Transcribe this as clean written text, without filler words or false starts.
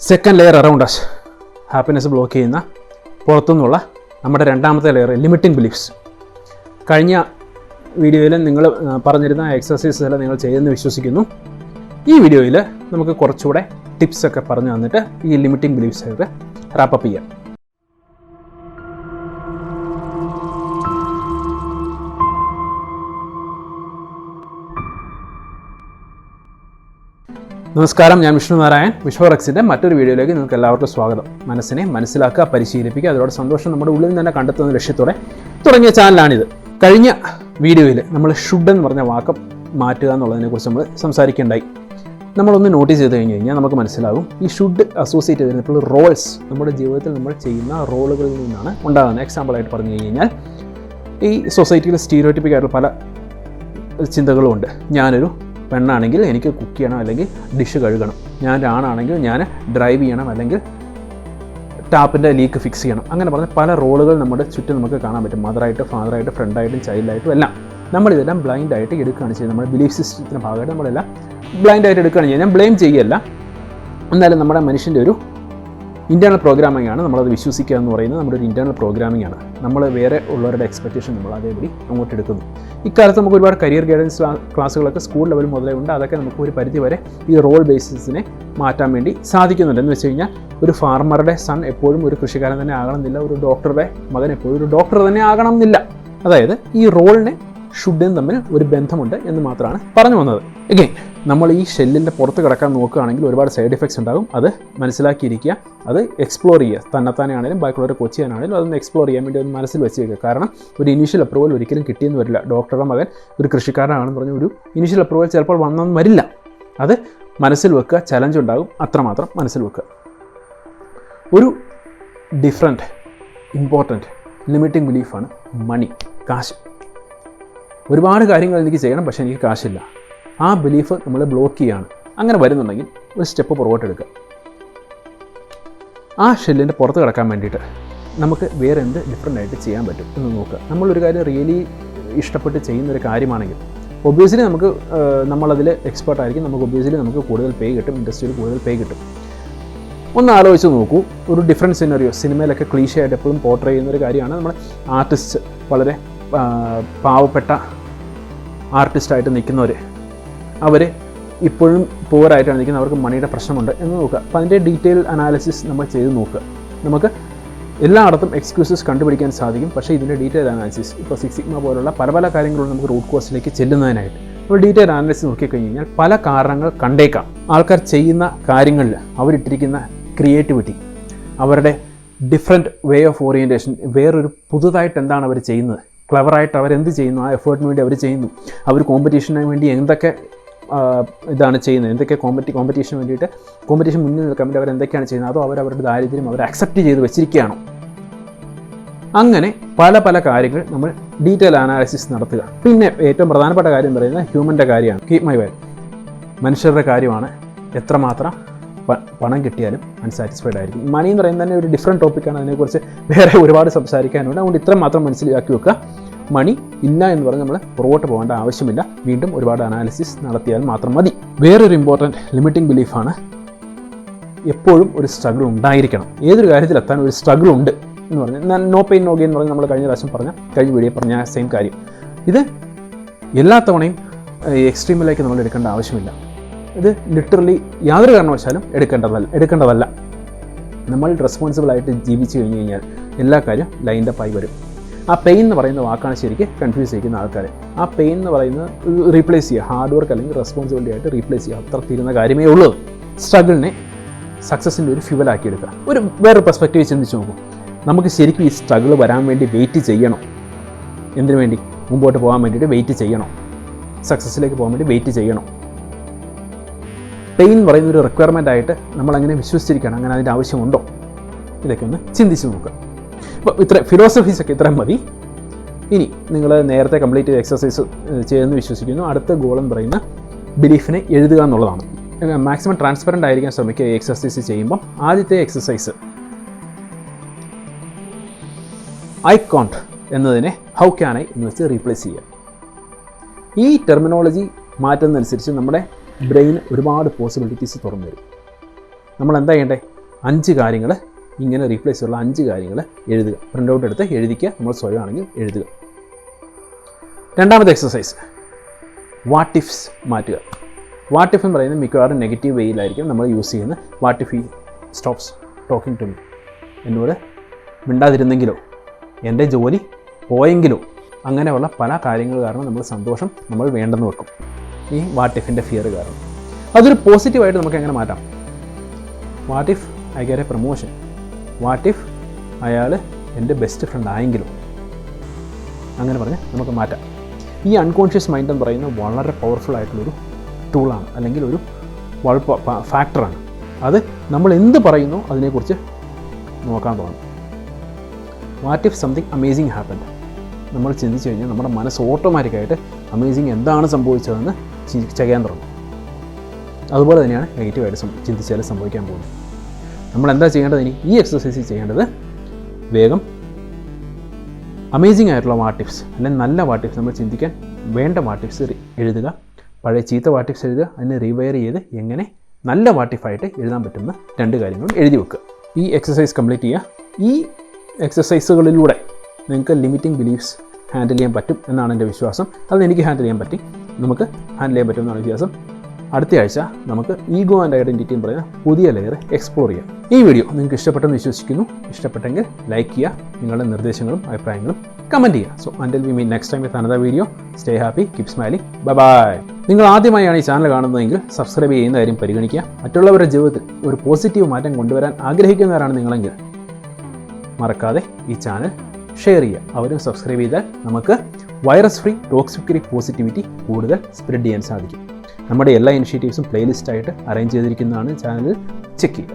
Second layer around us, happiness block ചെയ്യുന്ന പുറത്തുനിന്നുള്ള നമ്മുടെ രണ്ടാമത്തെ ലെയർ ലിമിറ്റിംഗ് ബിലീഫ്സ്. കഴിഞ്ഞ വീഡിയോയിൽ നിങ്ങൾ പറഞ്ഞിരുന്ന എക്സസൈസ് എല്ലാം നിങ്ങൾ ചെയ്യുമെന്ന് വിശ്വസിക്കുന്നു. ഈ വീഡിയോയിൽ നമുക്ക് കുറച്ചുകൂടെ ടിപ്സൊക്കെ പറഞ്ഞു തന്നിട്ട് ഈ ലിമിറ്റിംഗ് ബിലീഫ്സ് ആയിട്ട് റാപ്പപ്പ് ചെയ്യാം. നമസ്കാരം, ഞാൻ വിഷ്ണു നാരായൺ. വിഷ്വറക്സിൻ്റെ മറ്റൊരു വീഡിയോയിലേക്ക് നിങ്ങൾക്ക് എല്ലാവർക്കും സ്വാഗതം. മനസ്സിനെ മനസ്സിലാക്കുക, പരിശീലിപ്പിക്കുക, അതിലൂടെ സന്തോഷം നമ്മുടെ ഉള്ളിൽ നിന്ന് തന്നെ കണ്ടെത്തുന്ന ലക്ഷ്യത്തോടെ തുടങ്ങിയ ചാനലാണിത്. കഴിഞ്ഞ വീഡിയോയിൽ നമ്മൾ ഷുഡ് എന്ന് പറഞ്ഞ വാക്ക് മാറ്റുക എന്നുള്ളതിനെക്കുറിച്ച് നമ്മൾ സംസാരിക്കേണ്ടായി. നമ്മളൊന്ന് നോട്ടീസ് ചെയ്ത് കഴിഞ്ഞാൽ നമുക്ക് മനസ്സിലാകും ഈ ഷുഡ് അസോസിയേറ്റ് ചെയ്തിട്ടുള്ള റോൾസ് നമ്മുടെ ജീവിതത്തിൽ നമ്മൾ ചെയ്യുന്ന റോളുകളിൽ നിന്നാണ് ഉണ്ടാകുന്നത്. എക്സാമ്പിളായിട്ട് പറഞ്ഞു കഴിഞ്ഞാൽ ഈ സൊസൈറ്റിയിൽ സ്റ്റീരിയോടിപ്പിക് ആയിട്ടുള്ള പല ചിന്തകളുമുണ്ട്. ഞാനൊരു പെണ്ണാണെങ്കിൽ എനിക്ക് കുക്ക് ചെയ്യണം, അല്ലെങ്കിൽ ഡിഷ് കഴുകണം. ഞാൻ ഒരാണാണെങ്കിൽ ഞാൻ ഡ്രൈവ് ചെയ്യണം, അല്ലെങ്കിൽ ടാപ്പിൻ്റെ ലീക്ക് ഫിക്സ് ചെയ്യണം. അങ്ങനെ പറഞ്ഞ പല റോളുകൾ നമ്മുടെ ചുറ്റും നമുക്ക് കാണാൻ പറ്റും. മദറായിട്ട്, ഫാദറായിട്ടും, ഫ്രണ്ടായിട്ടും, ചൈൽഡായിട്ടും എല്ലാം. നമ്മളിതെല്ലാം ബ്ലൈൻഡായിട്ട് എടുക്കുകയാണ് ചെയ്യുന്നത്. നമ്മുടെ ബിലീഫ് സിസ്റ്റത്തിൻ്റെ ഭാഗമായിട്ട് നമ്മളെല്ലാം ബ്ലൈൻഡായിട്ട് എടുക്കുകയാണ് ചെയ്യുന്നത്. ഞാൻ ബ്ലെയിം ചെയ്യല്ല, എന്നാലും നമ്മുടെ മനുഷ്യൻ്റെ ഒരു ഇൻറ്റേർണൽ പ്രോഗ്രാമിംഗ് ആണ്. നമ്മളത് വിശ്വസിക്കുക എന്ന് പറയുന്നത് നമ്മുടെ ഒരു ഇൻറ്റേർണൽ പ്രോഗ്രാമിംഗ് ആണ്. നമ്മൾ വേറെ ഉള്ളവരുടെ എക്സ്പെക്റ്റേഷൻ നമ്മൾ അതേപടി അങ്ങോട്ട് എടുക്കുന്നു. ഇക്കാലത്ത് നമുക്ക് ഒരുപാട് കരിയർ ഗൈഡൻസ് ക്ലാസ്സുകളൊക്കെ സ്കൂൾ ലെവൽ മുതലേ ഉണ്ട്. അതൊക്കെ നമുക്ക് ഒരു പരിധി വരെ ഈ റോൾ ബേസിസിനെ മാറ്റാൻ വേണ്ടി സാധിക്കുന്നുണ്ട്. എന്ന് വെച്ച് കഴിഞ്ഞാൽ ഒരു ഫാർമറുടെ സൺ എപ്പോഴും ഒരു കൃഷിക്കാരൻ തന്നെ ആകണമെന്നില്ല, ഒരു ഡോക്ടറുടെ മകൻ എപ്പോഴും ഒരു ഡോക്ടർ തന്നെ ആകണമെന്നില്ല. അതായത് ഈ റോളിനെ ഷുഡും തമ്മിൽ ഒരു ബന്ധമുണ്ട് എന്ന് മാത്രമാണ് പറഞ്ഞു വന്നത്. എഗെയിൻ നമ്മൾ ഈ ഷെല്ലിൻ്റെ പുറത്ത് കിടക്കാൻ നോക്കുകയാണെങ്കിൽ ഒരുപാട് സൈഡ് എഫക്ട്സ് ഉണ്ടാകും. അത് മനസ്സിലാക്കിയിരിക്കുക, അത് എക്സ്പ്ലോർ ചെയ്യുക. തന്നെത്താനെ ആണെങ്കിലും ബാക്കിയുള്ളവരെ കോച്ച് ചെയ്യാനാണെങ്കിലും അതൊന്ന് എക്സ്പ്ലോർ ചെയ്യാൻ വേണ്ടി ഒന്ന് മനസ്സിൽ വെച്ചേക്കുക. കാരണം ഒരു ഇനീഷ്യൽ അപ്രൂവൽ ഒരിക്കലും കിട്ടിയെന്ന് വരില്ല. ഡോക്ടറുടെ മകൻ ഒരു കൃഷിക്കാരനാണെന്ന് പറഞ്ഞ് ഒരു ഇനീഷ്യൽ അപ്രൂവൽ ചിലപ്പോൾ വന്നെന്ന് വരില്ല. അത് മനസ്സിൽ വെക്കുക. ചലഞ്ച് ഉണ്ടാകും, അത്രമാത്രം മനസ്സിൽ വെക്കുക. ഒരു ഡിഫറെൻറ്റ് ഇമ്പോർട്ടൻറ്റ് ലിമിറ്റിംഗ് ബിലീഫാണ് മണി, കാശ്. ഒരുപാട് കാര്യങ്ങൾ എനിക്ക് ചെയ്യണം, പക്ഷേ എനിക്ക് കാശില്ല. ആ ബിലീഫ് നമ്മൾ ബ്ലോക്ക് ചെയ്യുകയാണ്. അങ്ങനെ വരുന്നുണ്ടെങ്കിൽ ഒരു സ്റ്റെപ്പ് പുറകോട്ട് എടുക്കുക. ആ ഷെല്ലിൻ്റെ പുറത്ത് കിടക്കാൻ വേണ്ടിയിട്ട് നമുക്ക് വേറെ എന്ത് ഡിഫറെൻ്റ് ആയിട്ട് ചെയ്യാൻ പറ്റും എന്ന് നോക്കുക. നമ്മളൊരു കാര്യം റിയലി ഇഷ്ടപ്പെട്ട് ചെയ്യുന്നൊരു കാര്യമാണെങ്കിൽ ഒബ്വിയസ്ലി നമ്മളതിൽ എക്സ്പേർട്ടായിരിക്കും. നമുക്ക് കൂടുതൽ പേ കിട്ടും, ഇൻഡസ്ട്രിയിൽ കൂടുതൽ പേ കിട്ടും. ഒന്ന് ആലോചിച്ച് നോക്കൂ. ഒരു ഡിഫറെൻറ്റ് സിനറിയോ സിനിമയിലൊക്കെ ക്ലീഷയായിട്ട് എപ്പോഴും പോർട്രേ ചെയ്യുന്നൊരു കാര്യമാണ്. നമ്മുടെ ആർട്ടിസ്റ്റ്, വളരെ പാവപ്പെട്ട ആർട്ടിസ്റ്റായിട്ട് നിൽക്കുന്നവർ, അവർ ഇപ്പോഴും പൂവറായിട്ടാണ് നിൽക്കുന്നത്, അവർക്ക് മണിയുടെ പ്രശ്നമുണ്ട് എന്ന് നോക്കുക. അപ്പോൾ അതിൻ്റെ ഡീറ്റെയിൽ അനാലിസിസ് നമ്മൾ ചെയ്ത് നോക്കുക. നമുക്ക് എല്ലായിടത്തും എക്സ്ക്യൂസസ് കണ്ടുപിടിക്കാൻ സാധിക്കും. പക്ഷേ ഇതിൻ്റെ ഡീറ്റെയിൽ അനാലിസിസ്, ഇപ്പോൾ 6 സിഗ്മ പോലുള്ള പല കാര്യങ്ങളും നമുക്ക് റൂട്ട് കോസിലേക്ക് ചെല്ലുന്നതിനായിട്ട് നമ്മൾ ഡീറ്റെയിൽ അനാലിസിസ് നോക്കിക്കഴിഞ്ഞ് കഴിഞ്ഞാൽ പല കാരണങ്ങൾ കണ്ടേക്കാം. ആൾക്കാർ ചെയ്യുന്ന കാര്യങ്ങളിൽ അവരിട്ടിരിക്കുന്ന ക്രിയേറ്റിവിറ്റി, അവരുടെ ഡിഫറെൻറ്റ് വേ ഓഫ് ഓറിയൻറ്റേഷൻ, വേറൊരു പുതുതായിട്ട് എന്താണ് അവർ ചെയ്യുന്നത്, ക്ലവറായിട്ട് അവരെന്ത് ചെയ്യുന്നു, ആ എഫേർട്ടിന് വേണ്ടി അവർ ചെയ്യുന്നു. അവർ കോമ്പറ്റീഷന് വേണ്ടി എന്തൊക്കെ ഇതാണ് ചെയ്യുന്നത്, എന്തൊക്കെ കോമ്പറ്റീഷന് വേണ്ടിയിട്ട് കോമ്പറ്റീഷൻ മുന്നിൽ നിൽക്കാൻ വേണ്ടി അവരെന്തൊക്കെയാണ് ചെയ്യുന്നത്, അതോ അവരുടെ ദാരിദ്ര്യം അവർ അക്സെപ്റ്റ് ചെയ്ത് വെച്ചിരിക്കുകയാണോ. അങ്ങനെ പല കാര്യങ്ങൾ നമ്മൾ ഡീറ്റെയിൽ അനാലിസിസ് നടത്തുക. പിന്നെ ഏറ്റവും പ്രധാനപ്പെട്ട കാര്യം പറയുന്നത് ഹ്യൂമൻ്റെ കാര്യമാണ്. കീപ് മൈ വേർഡ്, മനുഷ്യരുടെ കാര്യമാണ്. എത്രമാത്രം പണം കിട്ടിയാലും അൺസാറ്റിസ്ഫൈഡ് ആയിരിക്കും. മണി എന്ന് പറയുന്നത് തന്നെ ഒരു ഡിഫറെൻറ്റ് ടോപ്പിക്കാണ്. അതിനെക്കുറിച്ച് വേറെ ഒരുപാട് സംസാരിക്കാനുണ്ട്. അതുകൊണ്ട് ഇത്ര മാത്രം മനസ്സിലാക്കി വെക്കുക. മണി ഇല്ല എന്ന് പറഞ്ഞ് നമ്മൾ പുറകോട്ട് പോകേണ്ട ആവശ്യമില്ല. വീണ്ടും ഒരുപാട് അനാലിസിസ് നടത്തിയാൽ മാത്രം മതി. വേറൊരു ഇമ്പോർട്ടൻറ്റ് ലിമിറ്റിംഗ് ബിലീഫാണ് എപ്പോഴും ഒരു സ്ട്രഗിൾ ഉണ്ടായിരിക്കണം. ഏതൊരു കാര്യത്തിലെത്താൻ ഒരു സ്ട്രഗിൾ ഉണ്ട് എന്ന് പറഞ്ഞാൽ നോ പെയിൻ നോ ഗെയിൻ എന്ന് പറഞ്ഞ് നമ്മൾ കഴിഞ്ഞ വീഡിയോ പറഞ്ഞ സെയിം കാര്യം. ഇത് എല്ലാ തവണയും എക്സ്ട്രീമിലേക്ക് നമ്മൾ എടുക്കേണ്ട ആവശ്യമില്ല. ഇത് ലിറ്ററലി യാതൊരു കാരണവശാലും എടുക്കേണ്ടതല്ല. നമ്മൾ റെസ്പോൺസിബിളായിട്ട് ജീവിച്ചു കഴിഞ്ഞ് കഴിഞ്ഞാൽ എല്ലാ കാര്യം ലൈൻഡ് അപ്പ് ആയി വരും. ആ പെയിൻ എന്ന് പറയുന്ന വാക്കാണ് ശരിക്കും കൺഫ്യൂസ് ചെയ്യുന്ന ആൾക്കാർ. ആ പെയിൻ എന്ന് പറയുന്നത് റീപ്ലേസ് ചെയ്യുക, ഹാർഡ് വർക്ക് അല്ലെങ്കിൽ റെസ്പോൺസിബിലിറ്റി ആയിട്ട് റീപ്ലേസ് ചെയ്യുക. അത്ര തീരുന്ന കാര്യമേ ഉള്ളൂ. സ്ട്രഗിളിനെ സക്സസിൻ്റെ ഒരു ഫ്യൂവലാക്കി എടുക്കുക. വേറൊരു പെർസ്പെക്റ്റീവ് ചിന്തിച്ച് നോക്കും. നമുക്ക് ശരിക്കും ഈ സ്ട്രഗിൾ വരാൻ വേണ്ടി വെയിറ്റ് ചെയ്യണം. എന്തിനു വേണ്ടി? മുമ്പോട്ട് പോകാൻ വേണ്ടിയിട്ട് വെയിറ്റ് ചെയ്യണം. സക്സസ്സിലേക്ക് പോകാൻ വേണ്ടി വെയിറ്റ് ചെയ്യണം. പെയിൻ പറയുന്നൊരു റിക്വയർമെൻ്റ് ആയിട്ട് നമ്മളങ്ങനെ വിശ്വസിച്ചിരിക്കണം. അങ്ങനെ അതിൻ്റെ ആവശ്യമുണ്ടോ? ഇതൊക്കെ ഒന്ന് ചിന്തിച്ച് നോക്കുക. അപ്പോൾ ഫിലോസഫീസൊക്കെ ഇത്രയും മതി. ഇനി നിങ്ങൾ നേരത്തെ കംപ്ലീറ്റ് ചെയ്ത എക്സസൈസ് ചെയ്യുമെന്ന് വിശ്വസിക്കുന്നു. അടുത്ത ഗോൾ എന്ന് പറയുന്ന ബിലീഫിനെ എഴുതുക എന്നുള്ളതാണ്. മാക്സിമം ട്രാൻസ്പെറൻ്റ് ആയിരിക്കാൻ ശ്രമിക്കുക ഈ എക്സസൈസ് ചെയ്യുമ്പം. ആദ്യത്തെ എക്സസൈസ് ഐ കോണ്ട് എന്നതിനെ ഹൗ ക്യാൻ ഐ എന്ന് വെച്ച് റീപ്ലേസ് ചെയ്യുക. ഈ ടെർമിനോളജി മാറ്റുന്നതനുസരിച്ച് നമ്മുടെ ബ്രെയിൻ ഒരുപാട് പോസിബിലിറ്റീസ് തുറന്നു വരും. നമ്മൾ എന്താ ചെയ്യേണ്ടത്? 5 കാര്യങ്ങൾ ഇങ്ങനെ റീപ്ലേസ് ഉള്ള 5 കാര്യങ്ങൾ എഴുതുക. പ്രിൻ്റ് ഔട്ട് എടുത്ത് എഴുതിക്കുക. നമ്മൾ സ്വയം ആണെങ്കിൽ എഴുതുക. രണ്ടാമത്തെ എക്സസൈസ്, വാട്ട് ഇഫ്സ് മാറ്റുക. വാട്ട് ഇഫ് എന്ന് പറയുന്നത് മിക്കവാറും നെഗറ്റീവ് വേയിലായിരിക്കും നമ്മൾ യൂസ് ചെയ്യുന്നത്. What if he stops talking to me, എന്നോട് മിണ്ടാതിരുന്നെങ്കിലോ, എൻ്റെ ജോലി പോയെങ്കിലോ, അങ്ങനെയുള്ള പല കാര്യങ്ങൾ കാരണം നമ്മൾ സന്തോഷം നമ്മൾ വേണ്ടെന്ന് വെക്കും, ഈ വാട്ട് ഇഫിൻ്റെ ഫിയർ കാരണം. അതൊരു പോസിറ്റീവായിട്ട് നമുക്ക് എങ്ങനെ മാറ്റാം? What if I get A promotion, what if അയാൾ എൻ്റെ ബെസ്റ്റ് ഫ്രണ്ട് ആയെങ്കിലും, അങ്ങനെ പറഞ്ഞ് നമുക്ക് മാറ്റാം. ഈ അൺകോൺഷ്യസ് മൈൻഡ് എന്ന് പറയുന്നത് വളരെ പവർഫുൾ ആയിട്ടുള്ളൊരു ടൂളാണ്, അല്ലെങ്കിൽ ഒരു ഫാക്ടറാണ്. അത് നമ്മൾ എന്ത് പറയുന്നോ അതിനെക്കുറിച്ച് നോക്കാൻ തോന്നും. What if something amazing happened, നമ്മൾ ചിന്തിച്ചു കഴിഞ്ഞാൽ നമ്മുടെ മനസ്സ് ഓട്ടോമാറ്റിക്കായിട്ട് അമേസിങ് എന്താണ് സംഭവിച്ചതെന്ന് ചെയ്യാൻ തുടങ്ങും. അതുപോലെ തന്നെയാണ് നെഗറ്റീവായിട്ട് ചിന്തിച്ചാൽ സംഭവിക്കാൻ പോകുന്നത്. നമ്മൾ എന്താ ചെയ്യേണ്ടത്? ഇനി ഈ എക്സസൈസ് ചെയ്യേണ്ടത് വേഗം അമേസിങ് ആയിട്ടുള്ള വാട്ട് ഇഫ്സ്, അല്ലെങ്കിൽ നല്ല വാട്ട് ഇഫ്സ്, നമ്മൾ ചിന്തിക്കാൻ വേണ്ട വാട്ട് ഇഫ്സ് എഴുതുക. പഴയ ചീത്ത വാട്ട് ഇഫ്സ് എഴുതുക. അതിനെ റീവയർ ചെയ്ത് എങ്ങനെ നല്ല വാട്ട് ഇഫായിട്ട് എഴുതാൻ പറ്റുന്ന 2 കാര്യങ്ങളും എഴുതി വെക്കുക. ഈ എക്സസൈസ് കംപ്ലീറ്റ് ചെയ്യുക. ഈ എക്സസൈസുകളിലൂടെ നിങ്ങൾക്ക് ലിമിറ്റിംഗ് ബിലീഫ്സ് ഹാൻഡിൽ ചെയ്യാൻ പറ്റും എന്നാണ് എൻ്റെ വിശ്വാസം. അത് എനിക്ക് ഹാൻഡിൽ ചെയ്യാൻ പറ്റി, നമുക്ക് ഹാൻഡിൽ ചെയ്യാൻ പറ്റും എന്നാണ് വിശ്വാസം. അടുത്ത ആഴ്ച നമുക്ക് ഈഗോ ആൻഡ് ഐഡൻറ്റിറ്റി എന്ന് പറയുന്ന പുതിയ ലെയർ എക്സ്പ്ലോർ ചെയ്യാം. ഈ വീഡിയോ നിങ്ങൾക്ക് ഇഷ്ടപ്പെട്ടെന്ന് വിശ്വസിക്കുന്നു. ഇഷ്ടപ്പെട്ടെങ്കിൽ ലൈക്ക് ചെയ്യുക, നിങ്ങളുടെ നിർദ്ദേശങ്ങളും അഭിപ്രായങ്ങളും കമൻറ്റ് ചെയ്യുക. So until we meet next time with another video. Stay happy, keep smiling, bye bye. നിങ്ങൾ ആദ്യമായാണ് ഈ ചാനൽ കാണുന്നതെങ്കിൽ സബ്സ്ക്രൈബ് ചെയ്യുന്ന കാര്യം പരിഗണിക്കുക. മറ്റുള്ളവരുടെ ജീവിതത്തിൽ ഒരു പോസിറ്റീവ് മാറ്റം കൊണ്ടുവരാൻ ആഗ്രഹിക്കുന്നവരാണ് നിങ്ങളെങ്കിൽ മറക്കാതെ ഈ ചാനൽ ഷെയർ ചെയ്യുക. അവരും സബ്സ്ക്രൈബ് ചെയ്താൽ നമുക്ക് virus free toxic free positivity കൂടുതൽ സ്പ്രെഡ് ചെയ്യാൻ സാധിക്കും. നമ്മുടെ എല്ലാ ഇനിഷ്യേറ്റീവ്സും പ്ലേലിസ്റ്റായിട്ട് അറേഞ്ച് ചെയ്തിരിക്കുന്നതാണ്. ചാനൽ ചെക്ക് ചെയ്യുക.